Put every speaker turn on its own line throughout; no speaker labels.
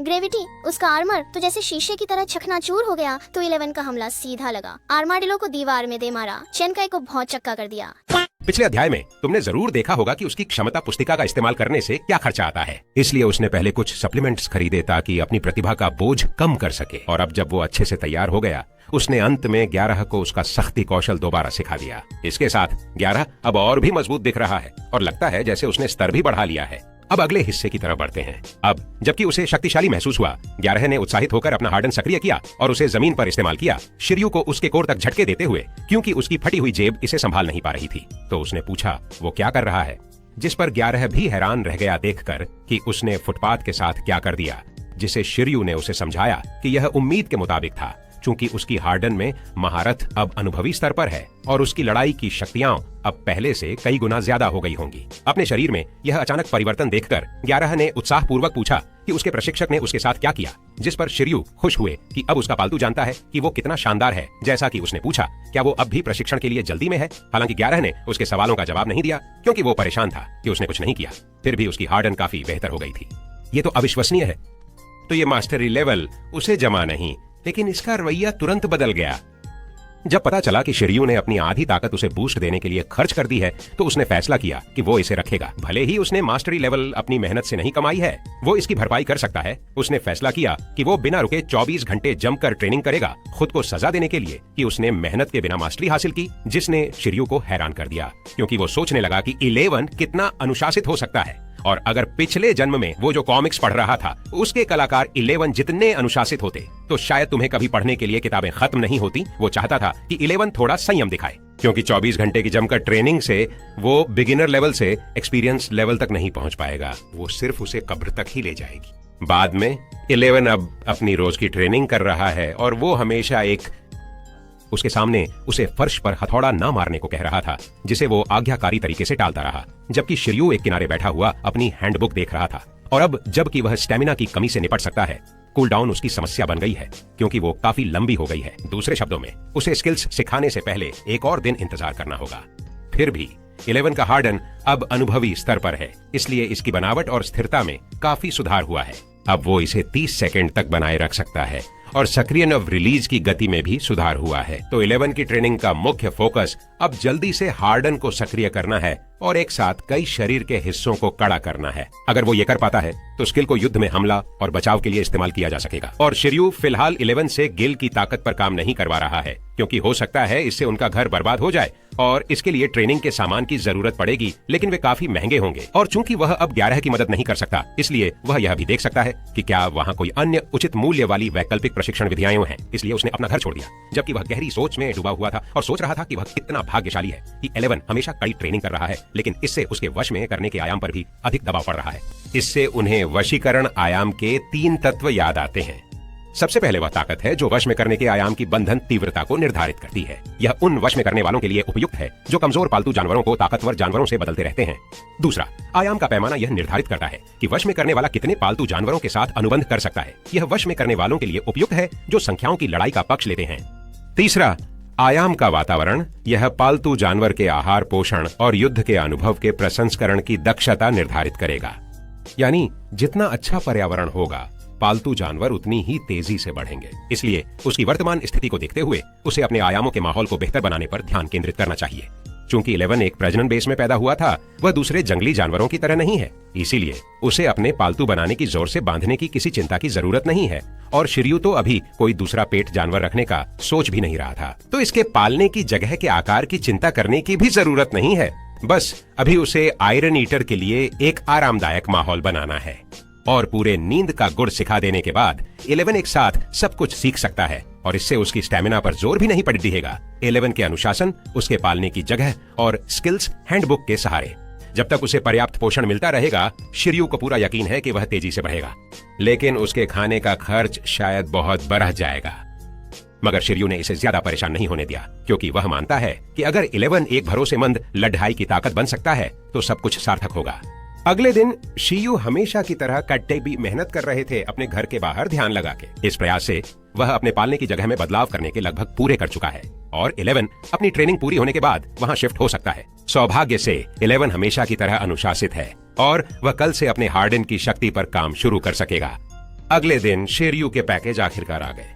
Gravity, उसका armour तो जैसे शीशे की तरह चकनाचूर हो गया तो 11 का हमला सीधा लगा। आर्माडिलो को दीवार में दे मारा, चेनकाई को बहुत चक्का कर दिया।
पिछले अध्याय में तुमने जरूर देखा होगा कि उसकी क्षमता पुस्तिका का इस्तेमाल करने से क्या खर्चा आता है, इसलिए उसने पहले कुछ सप्लीमेंट्स खरीदे ताकि अपनी प्रतिभा का बोझ कम कर सके। और अब जब वो अच्छे से तैयार हो गया, उसने अंत में 11 को उसका सख्ती कौशल दोबारा सिखा दिया। इसके साथ 11 अब और भी मजबूत दिख रहा है और लगता है जैसे उसने स्तर भी बढ़ा लिया है। अब अगले हिस्से की तरफ बढ़ते हैं। अब जबकि उसे शक्तिशाली महसूस हुआ, 11 ने उत्साहित होकर अपना हार्डन सक्रिय किया और उसे जमीन पर इस्तेमाल किया, शिर्यू को उसके कोर तक झटके देते हुए, क्योंकि उसकी फटी हुई जेब इसे संभाल नहीं पा रही थी। तो उसने पूछा वो क्या कर रहा है, जिस पर 11 भी हैरान रह गया देखकर कि उसने फुटपाथ के साथ क्या कर दिया, जिसे शिर्यू ने उसे समझाया कि यह उम्मीद के मुताबिक था, चूंकि उसकी हार्डन में महारत अब अनुभवी स्तर पर है और उसकी लड़ाई की शक्तियां अब पहले से कई गुना ज्यादा हो गई होंगी। अपने शरीर में यह अचानक परिवर्तन देखकर 11 ने उत्साहपूर्वक पूछा कि उसके प्रशिक्षक ने उसके साथ क्या किया, जिस पर शिर्यू खुश हुए कि अब उसका पालतू जानता है कि वो कितना शानदार है। जैसा कि उसने पूछा क्या वो अब भी प्रशिक्षण के लिए जल्दी में है। हालांकि 11 ने उसके सवालों का जवाब नहीं दिया, क्योंकि वो परेशान था कि उसने कुछ नहीं किया। फिर भी उसकी हार्डन काफी बेहतर हो गई थी। ये तो अविश्वसनीय है। तो ये मास्टरी लेवल उसे जमा नहीं, लेकिन इसका रवैया तुरंत बदल गया। जब पता चला कि शिर्यू ने अपनी आधी ताकत उसे बूस्ट देने के लिए खर्च कर दी है, तो उसने फैसला किया कि वो इसे रखेगा। भले ही उसने मास्टरी लेवल अपनी मेहनत से नहीं कमाई है, वो इसकी भरपाई कर सकता है। उसने फैसला किया कि वो बिना रुके 24 घंटे जमकर ट्रेनिंग करेगा, खुद को सजा देने के लिए कि उसने मेहनत के बिना मास्टरी हासिल की, जिसने शिर्यू को हैरान कर दिया, क्योंकि वो सोचने लगा कि 11 कितना अनुशासित हो सकता है। और अगर पिछले जन्म में वो जो कॉमिक्स पढ़ रहा था उसके कलाकार 11 जितने अनुशासित होते, तो शायद तुम्हें कभी पढ़ने के लिए किताबें खत्म नहीं होती। वो चाहता था कि 11 थोड़ा संयम दिखाए, क्योंकि 24 घंटे की जमकर ट्रेनिंग से वो बिगिनर लेवल से एक्सपीरियंस लेवल तक नहीं पहुंच पाएगा। वो सिर्फ उसे कब्र तक ही ले जाएगी। बाद में 11 अब अपनी रोज की ट्रेनिंग कर रहा है और वो हमेशा उसके सामने उसे फर्श पर हथौड़ा ना मारने को कह रहा था, जिसे वो आज्ञाकारी तरीके से टालता रहा, जबकि शिर्यू एक किनारे बैठा हुआ अपनी हैंडबुक देख रहा था। और अब जबकि वह स्टेमिना की कमी से निपट सकता है, कूल डाउन उसकी समस्या बन गई है, क्योंकि वो काफी लंबी हो गई है। दूसरे शब्दों में उसे स्किल्स सिखाने से पहले एक और दिन इंतजार करना होगा। फिर भी 11 का हार्डन अब अनुभवी स्तर पर है, इसलिए इसकी बनावट और स्थिरता में काफी सुधार हुआ है। अब वो इसे 30 सेकंड तक बनाए रख सकता है और सक्रिय नव रिलीज की गति में भी सुधार हुआ है। तो 11 की ट्रेनिंग का मुख्य फोकस अब जल्दी से हार्डन को सक्रिय करना है और एक साथ कई शरीर के हिस्सों को कड़ा करना है। अगर वो ये कर पाता है तो स्किल को युद्ध में हमला और बचाव के लिए इस्तेमाल किया जा सकेगा। और शिर्यू फिलहाल 11 से गिल की ताकत पर काम नहीं करवा रहा है, क्योंकि हो सकता है इससे उनका घर बर्बाद हो जाए और इसके लिए ट्रेनिंग के सामान की जरूरत पड़ेगी, लेकिन वे काफी महंगे होंगे। और चूंकि वह अब 11 की मदद नहीं कर सकता, इसलिए वह यह भी देख सकता है कि क्या वहाँ कोई अन्य उचित मूल्य वाली वैकल्पिक प्रशिक्षण विधियां हैं। इसलिए उसने अपना घर छोड़ दिया, जबकि वह गहरी सोच में डूबा हुआ था और सोच रहा था कि वह कितना भाग्यशाली है कि 11 हमेशा कड़ी ट्रेनिंग कर रहा है, लेकिन इससे उसके वश में करने के आयाम पर भी अधिक दबाव पड़ रहा है। इससे उन्हें वशीकरण आयाम के 3 तत्व याद आते हैं। सबसे पहले वह ताकत है जो वश में करने के आयाम की बंधन तीव्रता को निर्धारित करती है। यह उन वश में करने वालों के लिए उपयुक्त है जो कमजोर पालतू जानवरों को ताकतवर जानवरों से बदलते रहते हैं। दूसरा, आयाम का पैमाना यह निर्धारित करता है कि वश में करने वाला कितने पालतू जानवरों के साथ अनुबंध कर सकता है। यह वश में करने वालों के लिए उपयुक्त है जो संख्याओं की लड़ाई का पक्ष लेते हैं। तीसरा, आयाम का वातावरण, यह पालतू जानवर के आहार, पोषण और युद्ध के अनुभव के प्रसंस्करण की दक्षता निर्धारित करेगा। यानी जितना अच्छा पर्यावरण होगा, पालतू जानवर उतनी ही तेजी से बढ़ेंगे। इसलिए उसकी वर्तमान स्थिति को देखते हुए उसे अपने आयामों के माहौल को बेहतर बनाने पर ध्यान केंद्रित करना चाहिए। चूंकि 11 एक प्रजनन बेस में पैदा हुआ था, वह दूसरे जंगली जानवरों की तरह नहीं है, इसीलिए उसे अपने पालतू बनाने की जोर से बांधने की किसी चिंता की जरूरत नहीं है। और शिर्यू तो अभी कोई दूसरा पेट जानवर रखने का सोच भी नहीं रहा था, तो इसके पालने की जगह के आकार की चिंता करने की भी जरूरत नहीं है। बस अभी उसे आयरन ईटर के लिए एक आरामदायक माहौल बनाना है। और पूरे नींद का गुण सिखा देने के बाद 11 एक साथ सब कुछ सीख सकता है और इससे उसकी स्टेमिना पर जोर भी नहीं पड़ेगा। 11 के अनुशासन, उसके पालने की जगह और स्किल्स हैंडबुक के सहारे जब तक उसे पर्याप्त पोषण मिलता रहेगा, शिर्यू को पूरा यकीन है कि वह तेजी से बढ़ेगा। लेकिन उसके खाने का खर्च शायद बहुत बढ़ जाएगा। मगर शिर्यू ने इसे ज्यादा परेशान नहीं होने दिया, क्योंकि वह मानता है कि अगर 11 एक भरोसेमंद लड़ाई की ताकत बन सकता है तो सब कुछ सार्थक होगा। अगले दिन शिर्यू हमेशा की तरह कट्टे भी मेहनत कर रहे थे अपने घर के बाहर ध्यान लगा के। इस प्रयास से वह अपने पालने की जगह में बदलाव करने के लगभग पूरे कर चुका है और 11 अपनी ट्रेनिंग पूरी होने के बाद वहां शिफ्ट हो सकता है। सौभाग्य से 11 हमेशा की तरह अनुशासित है और वह कल से अपने हार्डन की शक्ति पर काम शुरू कर सकेगा। अगले दिन शेरयू के पैकेज आखिरकार आ गए।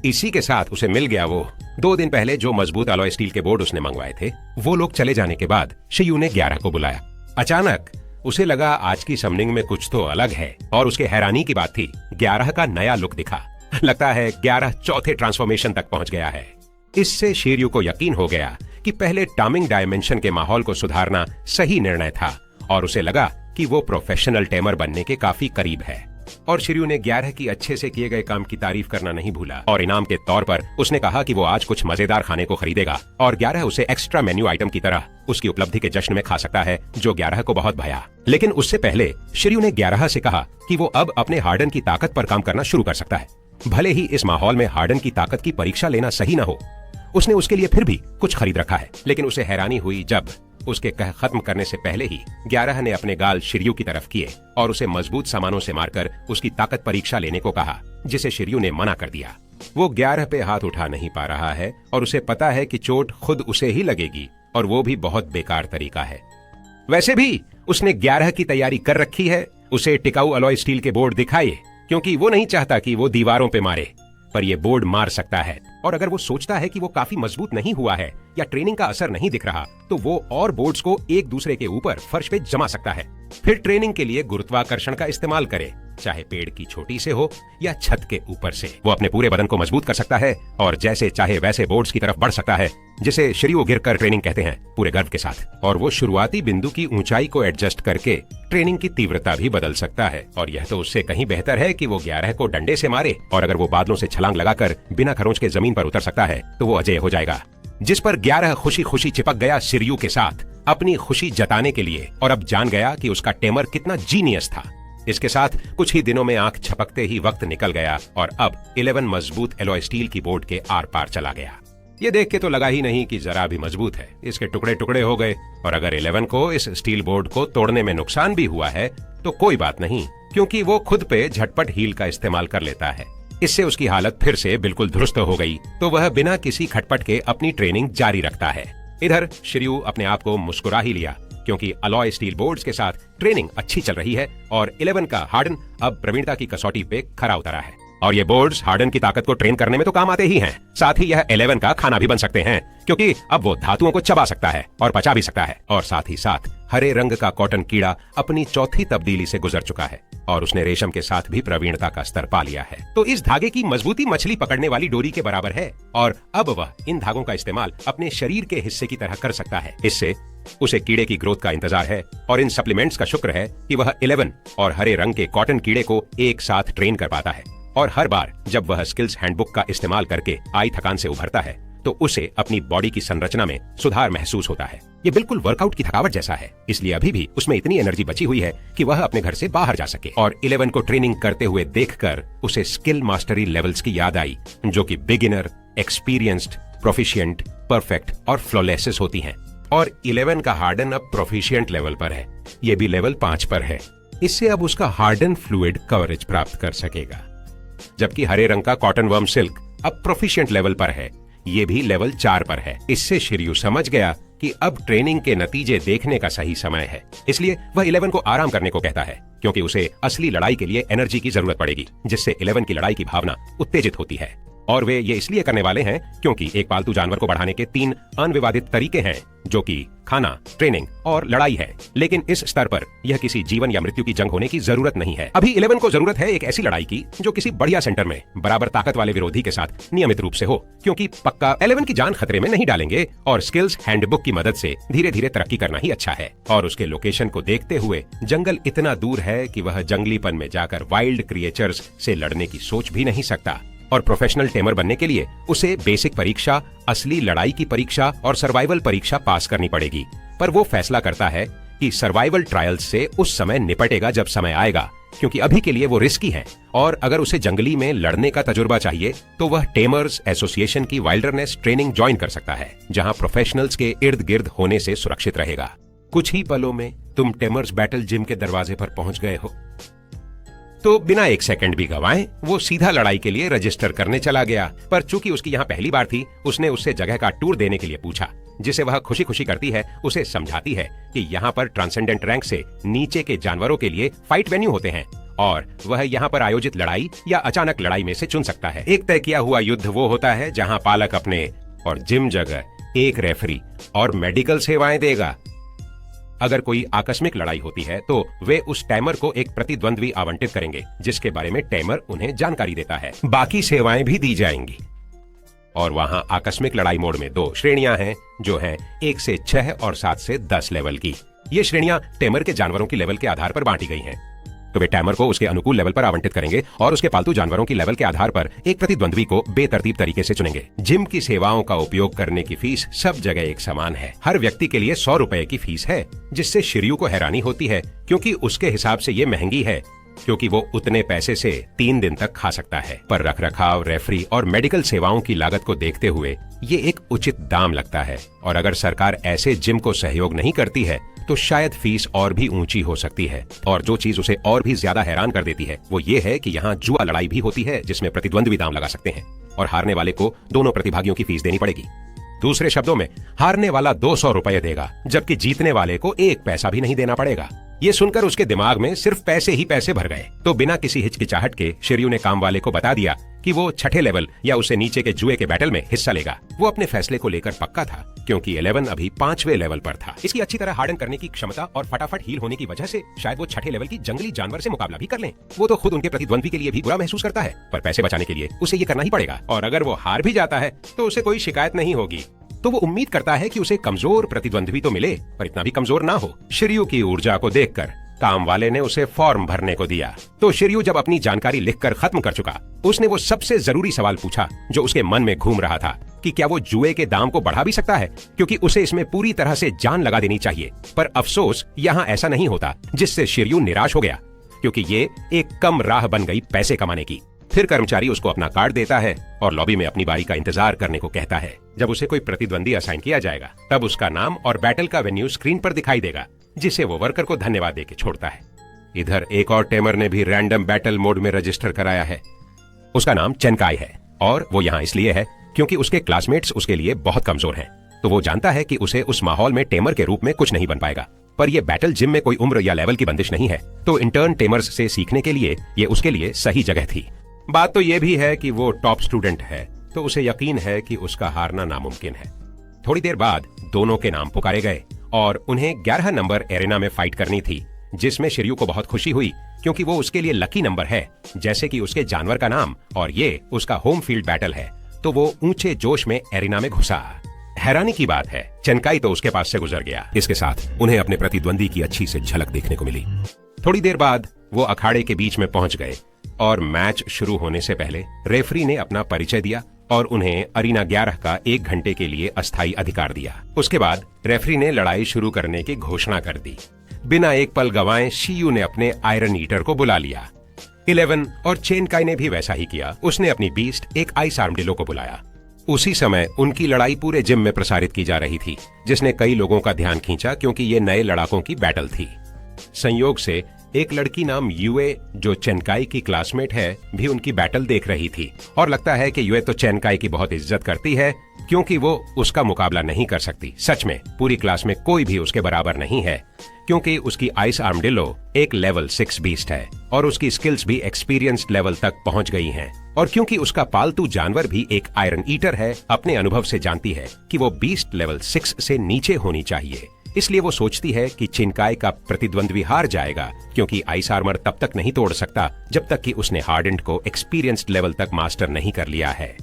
इसी के साथ उसे मिल गया वो 2 दिन पहले जो मजबूत अलॉय स्टील के बोर्ड उसने मंगवाए थे। वो लोग चले जाने के बाद शियू ने 11 को बुलाया। अचानक उसे लगा आज की समनिंग में कुछ तो अलग है, और उसके हैरानी की बात थी 11 का नया लुक दिखा। लगता है 11 चौथे ट्रांसफॉर्मेशन तक पहुंच गया है। इससे शेरयू को यकीन हो गया कि पहले टामिंग डायमेंशन के माहौल को सुधारना सही निर्णय था, और उसे लगा कि वो प्रोफेशनल टेमर बनने के काफी करीब है। और शिरयू ने 11 की अच्छे से किए गए काम की तारीफ करना नहीं भूला, और इनाम के तौर पर उसने कहा कि वो आज कुछ मजेदार खाने को खरीदेगा, और 11 उसे एक्स्ट्रा मेन्यू आइटम की तरह उसकी उपलब्धि के जश्न में खा सकता है, जो 11 को बहुत भाया। लेकिन उससे पहले शिरयू ने 11 से कहा कि वो अब अपने हार्डन की ताकत पर काम करना शुरू कर सकता है। भले ही इस माहौल में हार्डन की ताकत की परीक्षा लेना सही न हो, उसने उसके लिए फिर भी कुछ खरीद रखा है। लेकिन उसे हैरानी हुई जब उसके कह खत्म करने से पहले ही 11 ने अपने गाल शिरयू की तरफ किए और उसे मजबूत सामानों से मारकर उसकी ताकत परीक्षा लेने को कहा, जिसे शिरयू ने मना कर दिया। वो 11 पे हाथ उठा नहीं पा रहा है, और उसे पता है कि चोट खुद उसे ही लगेगी, और वो भी बहुत बेकार तरीका है। वैसे भी उसने 11 की तैयारी कर रखी है। उसे टिकाऊ अलॉय स्टील के बोर्ड दिखाए, क्योंकि वो नहीं चाहता कि वो दीवारों पे मारे, पर ये बोर्ड मार सकता है। और अगर वो सोचता है कि वो काफी मजबूत नहीं हुआ है या ट्रेनिंग का असर नहीं दिख रहा, तो वो और बोर्ड्स को एक दूसरे के ऊपर फर्श पे जमा सकता है। फिर ट्रेनिंग के लिए गुरुत्वाकर्षण का इस्तेमाल करे, चाहे पेड़ की चोटी से हो या छत के ऊपर से। वो अपने पूरे बदन को मजबूत कर सकता है और जैसे चाहे वैसे बोर्ड्स की तरफ बढ़ सकता है, जिसे शिरयू गिरकर ट्रेनिंग कहते हैं, पूरे गर्व के साथ। और वो शुरुआती बिंदु की ऊंचाई को एडजस्ट करके ट्रेनिंग की तीव्रता भी बदल सकता है। और यह तो उससे कहीं बेहतर है कि वो 11 को डंडे से मारे, और अगर वो बादलों से छलांग लगाकर बिना खरोंच के जमीन पर उतर सकता है तो वो अजय हो जाएगा। जिस पर 11 खुशी खुशी चिपक गया शिरयू के साथ अपनी खुशी जताने के लिए, और अब जान गया कि उसका टेमर कितना जीनियस था। इसके साथ कुछ ही दिनों में आंख झपकते ही वक्त निकल गया, और अब 11 मजबूत एलॉय स्टील की बोर्ड के आर पार चला गया। ये देख के तो लगा ही नहीं कि जरा भी मजबूत है। इसके टुकड़े टुकड़े हो गए, और अगर 11 को इस स्टील बोर्ड को तोड़ने में नुकसान भी हुआ है तो कोई बात नहीं, क्योंकि वो खुद पे झटपट हील का इस्तेमाल कर लेता है। इससे उसकी हालत फिर से बिल्कुल दुरुस्त हो गई, तो वह बिना किसी खटपट के अपनी ट्रेनिंग जारी रखता है। इधर शिरयू अपने आप को मुस्कुरा ही लिया, क्योंकि अलॉय स्टील बोर्ड्स के साथ ट्रेनिंग अच्छी चल रही है, और 11 का हार्डन अब प्रवीणता की कसौटी पे खरा उतरा है। और ये बोर्ड्स हार्डन की ताकत को ट्रेन करने में तो काम आते ही हैं, साथ ही यह 11 का खाना भी बन सकते हैं, क्योंकि अब वो धातुओं को चबा सकता है और पचा भी सकता है। और साथ ही साथ हरे रंग का कॉटन कीड़ा अपनी चौथी तब्दीली से गुजर चुका है, और उसने रेशम के साथ भी प्रवीणता का स्तर पा लिया है। तो इस धागे की मजबूती मछली पकड़ने वाली डोरी के बराबर है, और अब वह इन धागों का इस्तेमाल अपने शरीर के हिस्से की तरह कर सकता है। इससे उसे कीड़े की ग्रोथ का इंतजार है, और इन सप्लीमेंट्स का शुक्र है कि वह 11 और हरे रंग के कॉटन कीड़े को एक साथ ट्रेन कर पाता है। और हर बार जब वह स्किल्स हैंडबुक का इस्तेमाल करके आई थकान से उभरता है, तो उसे अपनी बॉडी की संरचना में सुधार महसूस होता है। ये बिल्कुल वर्कआउट की थकावट जैसा है, इसलिए अभी भी उसमें इतनी एनर्जी बची हुई है कि वह अपने घर से बाहर जा सके। और 11 को ट्रेनिंग करते हुए देखकर उसे स्किल मास्टरी लेवल्स की याद आई, जो कि बिगिनर, एक्सपीरियंस्ड, प्रोफिशिएंट, परफेक्ट और फ्लॉलेस होती हैं। और 11 का हार्डन अब प्रोफिशिएंट लेवल पर है, ये भी लेवल 5 पर है। इससे अब उसका हार्डन फ्लूइड कवरेज प्राप्त कर सकेगा, जबकि हरे रंग का कॉटन वर्म सिल्क अब प्रोफिशिएंट लेवल पर है, ये भी लेवल 4 पर है। इससे शिरयू समझ गया कि अब ट्रेनिंग के नतीजे देखने का सही समय है। इसलिए वह 11 को आराम करने को कहता है, क्योंकि उसे असली लड़ाई के लिए एनर्जी की जरूरत पड़ेगी, जिससे 11 की लड़ाई की भावना उत्तेजित होती है। और वे ये इसलिए करने वाले हैं क्योंकि एक पालतू जानवर को बढ़ाने के 3 अनविवादित तरीके हैं, जो कि खाना, ट्रेनिंग और लड़ाई है। लेकिन इस स्तर पर यह किसी जीवन या मृत्यु की जंग होने की जरूरत नहीं है। अभी 11 को जरूरत है एक ऐसी लड़ाई की जो किसी बढ़िया सेंटर में बराबर ताकत वाले विरोधी के साथ नियमित रूप से हो, क्योंकि पक्का 11 की जान खतरे में नहीं डालेंगे, और स्किल्स हैंडबुक की मदद से धीरे धीरे तरक्की करना ही अच्छा है। और उसके लोकेशन को देखते हुए जंगल इतना दूर है कि वह जंगलीपन में जाकर वाइल्ड क्रिएचर्स से लड़ने की सोच भी नहीं सकता। और प्रोफेशनल टेमर बनने के लिए उसे बेसिक परीक्षा, असली लड़ाई की परीक्षा और सर्वाइवल परीक्षा पास करनी पड़ेगी। पर वो फैसला करता है कि सर्वाइवल ट्रायल्स से उस समय निपटेगा जब समय आएगा, क्योंकि अभी के लिए वो रिस्की है। और अगर उसे जंगली में लड़ने का तजुर्बा चाहिए तो वह टेमर्स एसोसिएशन की वाइल्डरनेस ट्रेनिंग ज्वाइन कर सकता है, जहां प्रोफेशनल्स के इर्द गिर्द होने से सुरक्षित रहेगा। कुछ ही पलों में तुम टेमर्स बैटल जिम के दरवाजे पर पहुंच गए हो। तो बिना एक सेकंड भी गवाए वो सीधा लड़ाई के लिए रजिस्टर करने चला गया। पर चूंकि उसकी यहाँ पहली बार थी, उसने उससे जगह का टूर देने के लिए पूछा, जिसे वह खुशी खुशी करती है। उसे समझाती है कि यहाँ पर ट्रांसेंडेंट रैंक से नीचे के जानवरों के लिए फाइट वेन्यू होते हैं, और वह यहाँ पर आयोजित लड़ाई या अचानक लड़ाई में से चुन सकता है। एक तय किया हुआ युद्ध वो होता है जहाँ पालक अपने और जिम जगह एक रेफरी और मेडिकल सेवाएं देगा। अगर कोई आकस्मिक लड़ाई होती है तो वे उस टैमर को एक प्रतिद्वंद्वी आवंटित करेंगे जिसके बारे में टैमर उन्हें जानकारी देता है। बाकी सेवाएं भी दी जाएंगी। और वहां आकस्मिक लड़ाई मोड में 2 श्रेणियां हैं जो हैं 1 से 6 और 7 से 10 लेवल की। ये श्रेणियां टैमर के जानवरों की लेवल के आधार पर बांटी गई हैं। तो वे टैमर को उसके अनुकूल लेवल पर आवंटित करेंगे और उसके पालतू जानवरों की लेवल के आधार पर एक प्रतिद्वंद्वी को बेतरतीब तरीके से चुनेंगे। जिम की सेवाओं का उपयोग करने की फीस सब जगह एक समान है। हर व्यक्ति के लिए 100 रुपए की फीस है, जिससे शिर्यू को हैरानी होती है क्योंकि उसके हिसाब से ये महंगी है, क्योंकि वो उतने पैसे से 3 दिन तक खा सकता है। पर रखरखाव, रेफरी और मेडिकल सेवाओं की लागत को देखते हुए ये एक उचित दाम लगता है। और अगर सरकार ऐसे जिम को सहयोग नहीं करती है तो शायद फीस और भी ऊंची हो सकती है। और जो चीज उसे और भी ज्यादा हैरान कर देती है वो ये है कि यहाँ जुआ लड़ाई भी होती है जिसमें प्रतिद्वंद्वी दाम लगा सकते हैं और हारने वाले को दोनों प्रतिभागियों की फीस देनी पड़ेगी। दूसरे शब्दों में, हारने वाला 200 रुपए देगा जबकि जीतने वाले को 1 पैसा भी नहीं देना पड़ेगा। ये सुनकर उसके दिमाग में सिर्फ पैसे ही पैसे भर गए। तो बिना किसी हिचकिचाहट के शिर्यू ने काम वाले को बता दिया कि वो 6ठे लेवल या उससे नीचे के जुए के बैटल में हिस्सा लेगा। वो अपने फैसले को लेकर पक्का था क्योंकि 11 अभी 5वें लेवल पर था। इसकी अच्छी तरह हार्डन करने की क्षमता और फटाफट हील होने की वजह से शायद वो 6ठे लेवल की जंगली जानवर से मुकाबला भी कर लें। वो तो खुद उनके प्रतिद्वंद्वी के लिए भी बुरा महसूस करता है, पर पैसे बचाने के लिए उसे ये करना ही पड़ेगा। और अगर वो हार भी जाता है तो उसे कोई शिकायत नहीं होगी। तो वो उम्मीद करता है कि उसे कमजोर प्रतिद्वंद्वी तो मिले पर इतना भी कमजोर ना हो। शिर्यू की ऊर्जा को देखकर काम वाले ने उसे फॉर्म भरने को दिया। तो शिर्यू जब अपनी जानकारी लिखकर खत्म कर चुका, उसने वो सबसे जरूरी सवाल पूछा जो उसके मन में घूम रहा था कि क्या वो जुए के दाम को बढ़ा भी सकता है, क्योंकि उसे इसमें पूरी तरह से जान लगा देनी चाहिए। पर अफसोस यहाँ ऐसा नहीं होता, जिससे शिर्यू निराश हो गया क्योंकि ये एक कम राह बन गई पैसे कमाने की। फिर कर्मचारी उसको अपना कार्ड देता है और लॉबी में अपनी बारी का इंतजार करने को कहता है। जब उसे कोई प्रतिद्वंदी असाइन किया जाएगा तब उसका नाम और बैटल का वेन्यू स्क्रीन पर दिखाई देगा, जिसे वो वर्कर को धन्यवाद देके छोड़ता है। इधर एक और टेमर ने भी रैंडम बैटल मोड में रजिस्टर कराया है। उसका नाम चेनकाई है और वो यहाँ इसलिए है क्योंकि उसके क्लासमेट्स उसके लिए बहुत कमजोर हैं। तो वो जानता है कि उसे उस माहौल में टेमर के रूप में कुछ नहीं बन पाएगा। पर यह बैटल जिम में कोई उम्र या लेवल की बंदिश नहीं है, तो इंटर्न टेमर्स से सीखने के लिए ये उसके लिए सही जगह थी। बात तो ये भी है कि वो टॉप स्टूडेंट है, तो उसे यकीन है कि उसका हारना नामुमकिन है। थोड़ी देर बाद दोनों के नाम पुकारे गए और उन्हें 11 नंबर एरेना में फाइट करनी थी, जिसमें शिर्यू को बहुत खुशी हुई क्योंकि वो उसके लिए लकी नंबर है, जैसे कि उसके जानवर का नाम और ये उसका होम फील्ड बैटल है। तो वो ऊंचे जोश में एरेना में घुसा। हैरानी की बात है, चेनकाई तो उसके पास से गुजर गया। इसके साथ उन्हें अपने प्रतिद्वंदी की अच्छी से झलक देखने को मिली। थोड़ी देर बाद वो अखाड़े के बीच में पहुंच गए और मैच शुरू होने से पहले रेफरी ने अपना परिचय दिया और उन्हें अरीना 11 का 1 घंटे के लिए अस्थायी अधिकार दिया। उसके बाद रेफरी ने लड़ाई शुरू करने की घोषणा कर दी। बिना एक पल गंवाए शियू ने अपने आयरन ईटर को बुला लिया। 11 और चेनकाई ने भी वैसा ही किया। उसने अपनी बीस्ट एक आइस आर्मडिलो को बुलाया। उसी समय उनकी लड़ाई पूरे जिम में प्रसारित की जा रही थी, जिसने कई लोगों का ध्यान खींचा क्योंकि ये नए लड़ाकों की बैटल थी। संयोग से एक लड़की नाम युए, जो चेनकाई की क्लासमेट है, भी उनकी बैटल देख रही थी और लगता है कि युए तो चेनकाई की बहुत इज्जत करती है क्योंकि वो उसका मुकाबला नहीं कर सकती। सच में पूरी क्लास में कोई भी उसके बराबर नहीं है क्योंकि उसकी आइस आर्मडिलो एक लेवल 6 बीस्ट है और उसकी स्किल्स भी एक्सपीरियंस्ड लेवल तक पहुंच गई हैं। और क्योंकि उसका पालतू जानवर भी एक आयरन ईटर है, अपने अनुभव से जानती है कि वो बीस्ट लेवल 6 से नीचे होनी चाहिए। इसलिए वो सोचती है कि चेनकाई का प्रतिद्वंद्वी हार जाएगा क्योंकि आइस आर्मर तब तक नहीं तोड़ सकता जब तक कि उसने हार्डेंड को एक्सपीरियंस्ड लेवल तक मास्टर नहीं कर लिया है।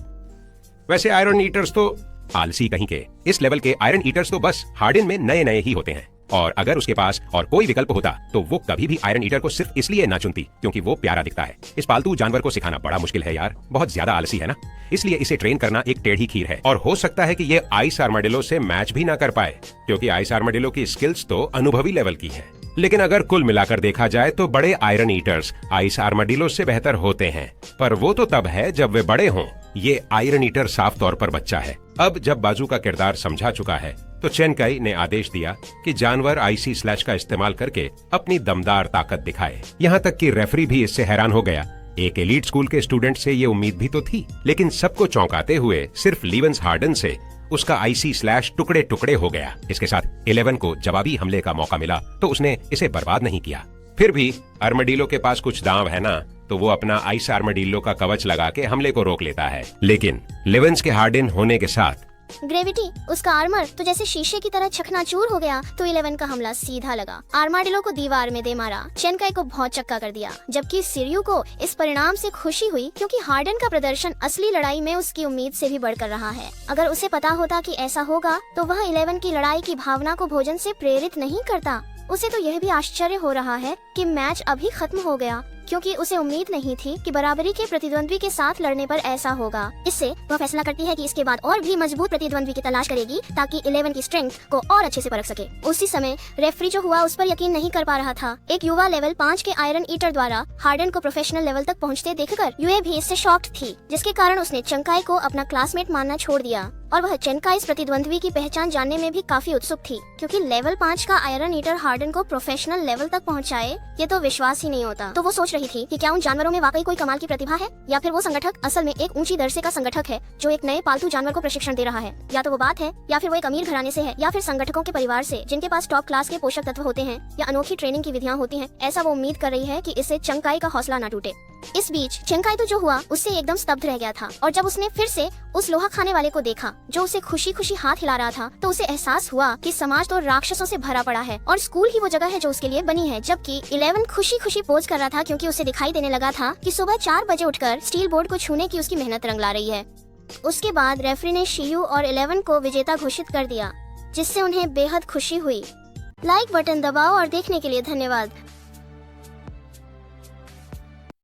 वैसे आयरन ईटर्स तो आलसी कहीं के। इस लेवल के आयरन ईटर्स तो बस हार्डेन में नए नए ही होते हैं और अगर उसके पास और कोई विकल्प होता तो वो कभी भी आयरन ईटर को सिर्फ इसलिए ना चुनती क्योंकि वो प्यारा दिखता है। इस पालतू जानवर को सिखाना बड़ा मुश्किल है यार, बहुत ज्यादा आलसी है ना। इसलिए इसे ट्रेन करना एक टेढ़ी खीर है और हो सकता है कि ये आइस आर्माडिलो से मैच भी ना कर पाए क्योंकि आइस आर्माडिलो की स्किल्स तो अनुभवी लेवल की है। लेकिन अगर कुल मिलाकर देखा जाए तो बड़े आयरन ईटर्स आइस आर्माडिलो से बेहतर होते हैं, पर वो तो तब है जब वे बड़े हों। ये आयरन ईटर साफ तौर पर बच्चा है। अब जब बाजू का किरदार समझा चुका है तो चेनकाई ने आदेश दिया कि जानवर आईसी स्लैश का इस्तेमाल करके अपनी दमदार ताकत दिखाए। यहाँ तक कि रेफरी भी इससे हैरान हो गया। एक एलीट स्कूल के स्टूडेंट से ये उम्मीद भी तो थी, लेकिन सबको चौंकाते हुए सिर्फ लीवेंस हार्डन से उसका आईसी स्लैश टुकड़े टुकड़े हो गया। इसके साथ 11 को जवाबी हमले का मौका मिला तो उसने इसे बर्बाद नहीं किया। फिर भी आर्मडीलो के पास कुछ दांव है ना, तो वो अपना आइस आर्मडीलो का कवच लगा के हमले को रोक लेता है। लेकिन लेवेंस के हार्डन होने के साथ
ग्रेविटी, उसका आर्मर तो जैसे शीशे की तरह चकनाचूर हो गया, तो 11 का हमला सीधा लगा। आर्माडिलो को दीवार में दे मारा, चेनकाई को बहुत चक्का कर दिया। जबकि सिरियू को इस परिणाम से खुशी हुई, क्योंकि हार्डन का प्रदर्शन असली लड़ाई में उसकी उम्मीद से भी बढ़कर रहा है। अगर उसे पता होता कि ऐसा होगा, तो वह 11 की लड़ाई की भावना को भोजन से प्रेरित नहीं करता। उसे तो यह भी आश्चर्य हो रहा है कि मैच अभी खत्म हो गया, क्योंकि उसे उम्मीद नहीं थी कि बराबरी के प्रतिद्वंद्वी के साथ लड़ने पर ऐसा होगा। इससे वह फैसला करती है कि इसके बाद और भी मजबूत प्रतिद्वंद्वी की तलाश करेगी, ताकि 11 की स्ट्रेंथ को और अच्छे से परख सके। उसी समय रेफरी जो हुआ उस पर यकीन नहीं कर पा रहा था। एक युवा लेवल 5 के आयरन ईटर द्वारा हार्डन को प्रोफेशनल लेवल तक पहुंचते देखकर यूए भी इससे शॉक्ड थी, जिसके कारण उसने चंकाई को अपना क्लासमेट मानना छोड़ दिया और वह चेनकाई इस प्रतिद्वंद्वी की पहचान जानने में भी काफी उत्सुक थी, क्योंकि लेवल 5 का आयरन ईटर हार्डन को प्रोफेशनल लेवल तक पहुंचाए, ये तो विश्वास ही नहीं होता। तो वो सोच रही थी कि क्या उन जानवरों में वाकई कोई कमाल की प्रतिभा है, या फिर वो संगठक असल में एक ऊंची दर्जे का संगठक है जो एक नए पालतू जानवर को प्रशिक्षण दे रहा है। या तो वो बात है, या फिर वो एक अमीर घराने से है, या फिर संगठकों के परिवार से, जिनके पास टॉप क्लास के पोषक तत्व होते हैं या अनोखी ट्रेनिंग की विधियां होती हैं। ऐसा वो उम्मीद कर रही है कि इससे चंकाई का हौसला न टूटे। इस बीच चंकाई तो जो हुआ उससे एकदम स्तब्ध रह गया था, और जब उसने फिर से उस लोहा खाने वाले को देखा जो उसे खुशी खुशी हाथ हिला रहा था, तो उसे एहसास हुआ कि समाज तो राक्षसों से भरा पड़ा है और स्कूल ही वो जगह है जो उसके लिए बनी है। जबकि 11 खुशी खुशी पोज कर रहा था, क्योंकि उसे दिखाई देने लगा था कि सुबह 4 बजे उठकर स्टील बोर्ड को छूने की उसकी मेहनत रंग ला रही है। उसके बाद रेफरी ने शियू और 11 को विजेता घोषित कर दिया, जिससे उन्हें बेहद खुशी हुई। लाइक बटन दबाओ और देखने के लिए धन्यवाद।